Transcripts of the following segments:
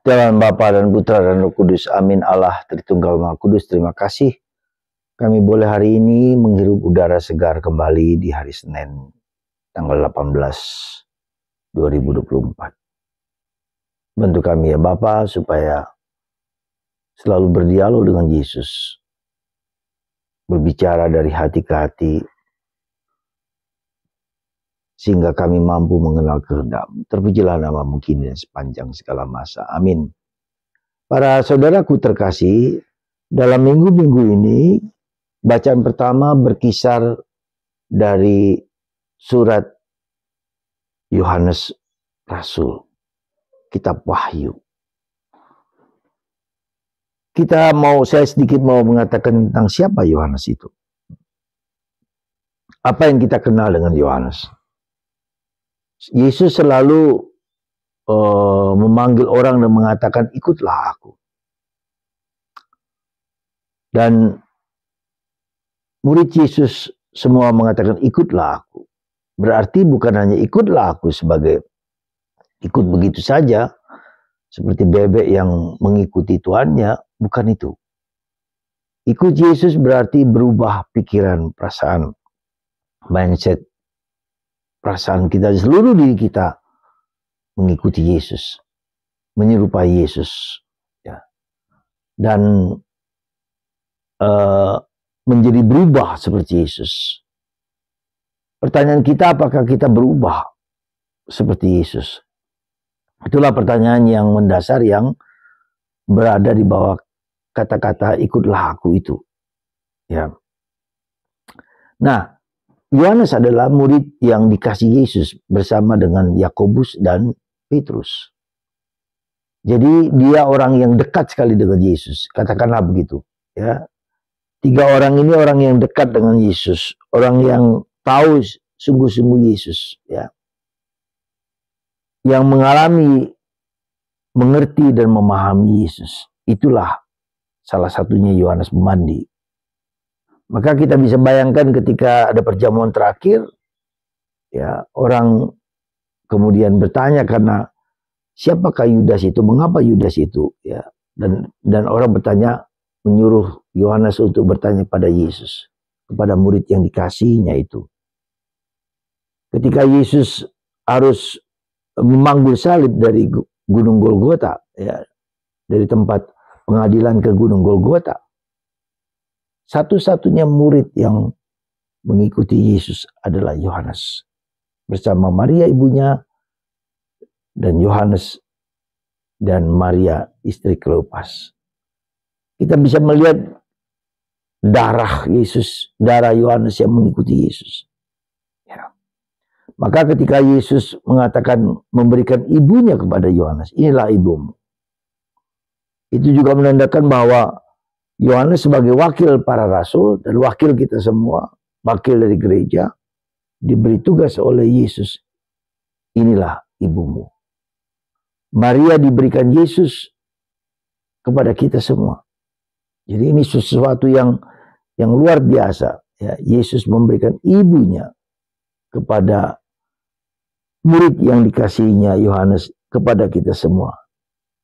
Dalam Bapa dan Putra dan Roh Kudus. Amin. Allah Tritunggal Maha Kudus, terima kasih kami boleh hari ini menghirup udara segar kembali di hari Senin tanggal 18 2024. Bantu kami ya Bapa supaya selalu berdialog dengan Yesus, berbicara dari hati ke hati, sehingga kami mampu mengenal kehendak-Mu. Terpujilah nama-Mu kini dan sepanjang segala masa. Amin. Para saudaraku terkasih, dalam minggu-minggu ini, bacaan pertama berkisar dari surat Yohanes Rasul, kitab Wahyu. Saya sedikit mau mengatakan tentang siapa Yohanes itu. Apa yang kita kenal dengan Yohanes? Yesus selalu memanggil orang dan mengatakan, ikutlah aku. Dan murid Yesus semua mengatakan, ikutlah aku. Berarti bukan hanya ikutlah aku sebagai ikut begitu saja, seperti bebek yang mengikuti tuannya, bukan itu. Ikut Yesus berarti berubah pikiran, perasaan, mindset, perasaan kita, seluruh diri kita mengikuti Yesus, menyerupai Yesus, ya. Dan menjadi berubah seperti Yesus. Pertanyaan kita, apakah kita berubah seperti Yesus? Itulah pertanyaan yang mendasar yang berada di bawah kata-kata ikutlah aku itu. Ya. Nah, Yohanes adalah murid yang dikasih Yesus bersama dengan Yakobus dan Petrus. Jadi dia orang yang dekat sekali dengan Yesus, katakanlah begitu. Ya, 3 orang ini orang yang dekat dengan Yesus, orang yang tahu sungguh-sungguh Yesus, ya, yang mengalami, mengerti dan memahami Yesus. Itulah salah satunya Yohanes Pemandi. Maka kita bisa bayangkan ketika ada perjamuan terakhir, ya, orang kemudian bertanya karena siapakah Yudas itu, mengapa Yudas itu, ya, dan orang bertanya, menyuruh Yohanes untuk bertanya pada Yesus, kepada murid yang dikasihnya itu. Ketika Yesus harus memanggul salib dari Gunung Golgota, ya, dari tempat pengadilan ke Gunung Golgota, satu-satunya murid yang mengikuti Yesus adalah Yohanes bersama Maria ibunya dan Yohanes dan Maria istri Kleopas. Kita bisa melihat darah Yesus, darah Yohanes yang mengikuti Yesus. Ya. Maka ketika Yesus mengatakan, memberikan ibunya kepada Yohanes, inilah ibumu. Itu juga menandakan bahwa Yohanes sebagai wakil para rasul dan wakil kita semua, wakil dari gereja, diberi tugas oleh Yesus. Inilah ibumu. Maria diberikan Yesus kepada kita semua. Jadi ini sesuatu yang luar biasa. Ya, Yesus memberikan ibunya kepada murid yang dikasihinya Yohanes, kepada kita semua.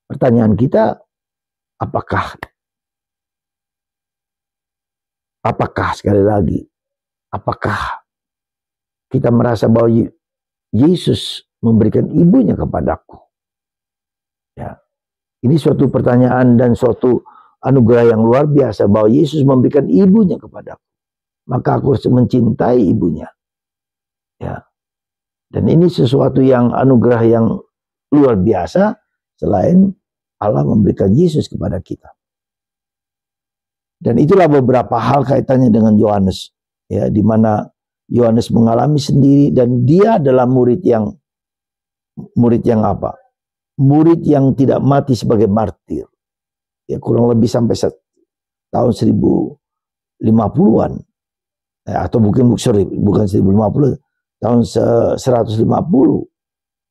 Pertanyaan kita, apakah sekali lagi, apakah kita merasa bahwa Yesus memberikan ibunya kepadaku? Ya, ini suatu pertanyaan dan suatu anugerah yang luar biasa bahwa Yesus memberikan ibunya kepadaku. Maka aku harus mencintai ibunya. Ya. Dan ini sesuatu yang anugerah yang luar biasa selain Allah memberikan Yesus kepada kita. Dan itulah beberapa hal kaitannya dengan Yohanes, ya, di mana Yohanes mengalami sendiri dan dia adalah murid yang apa? Murid yang tidak mati sebagai martir. Ya, kurang lebih sampai tahun 1050-an. Ya, atau bukan 1050, tahun 150.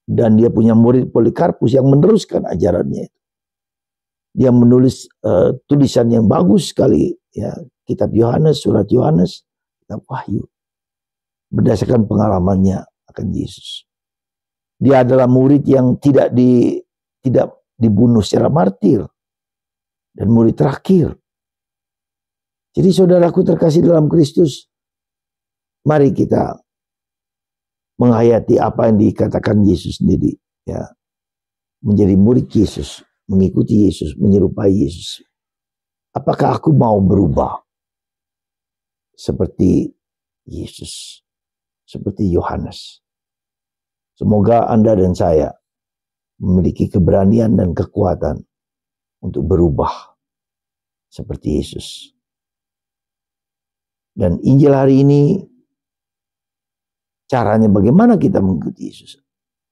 Dan dia punya murid Polikarpus yang meneruskan ajarannya. Dia menulis tulisan yang bagus sekali, ya, kitab Yohanes, surat Yohanes, kitab Wahyu, berdasarkan pengalamannya akan Yesus. Dia adalah murid yang tidak dibunuh secara martir dan murid terakhir. Jadi saudaraku terkasih dalam Kristus, mari kita menghayati apa yang dikatakan Yesus sendiri, ya. Menjadi murid Yesus, mengikuti Yesus, menyerupai Yesus. Apakah aku mau berubah seperti Yesus, seperti Yohanes? Semoga Anda dan saya memiliki keberanian dan kekuatan untuk berubah seperti Yesus. Dan Injil hari ini, caranya bagaimana kita mengikuti Yesus?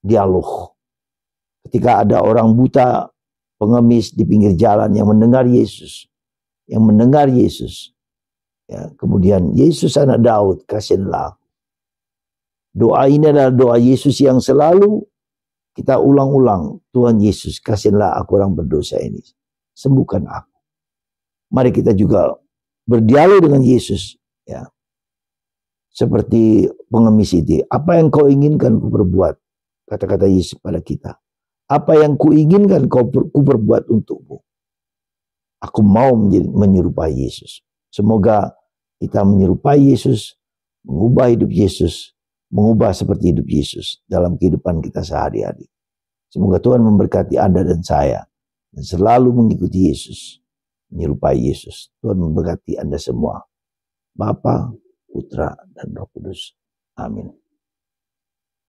Dialog. Ketika ada orang buta, pengemis di pinggir jalan yang mendengar Yesus, ya, kemudian Yesus anak Daud, kasihanlah. Doa ini adalah doa Yesus yang selalu kita ulang-ulang. Tuhan Yesus, kasihanlah aku orang berdosa ini, sembuhkan aku. Mari kita juga berdialog dengan Yesus, ya. Seperti pengemis itu, apa yang kau inginkan ku perbuat? Kata-kata Yesus pada kita. Apa yang kuinginkan ku perbuat untukmu. Aku mau menyerupai Yesus. Semoga kita menyerupai Yesus, mengubah hidup Yesus, mengubah seperti hidup Yesus dalam kehidupan kita sehari-hari. Semoga Tuhan memberkati Anda dan saya, dan selalu mengikuti Yesus, menyerupai Yesus. Tuhan memberkati Anda semua. Bapa, Putra, dan Roh Kudus. Amin.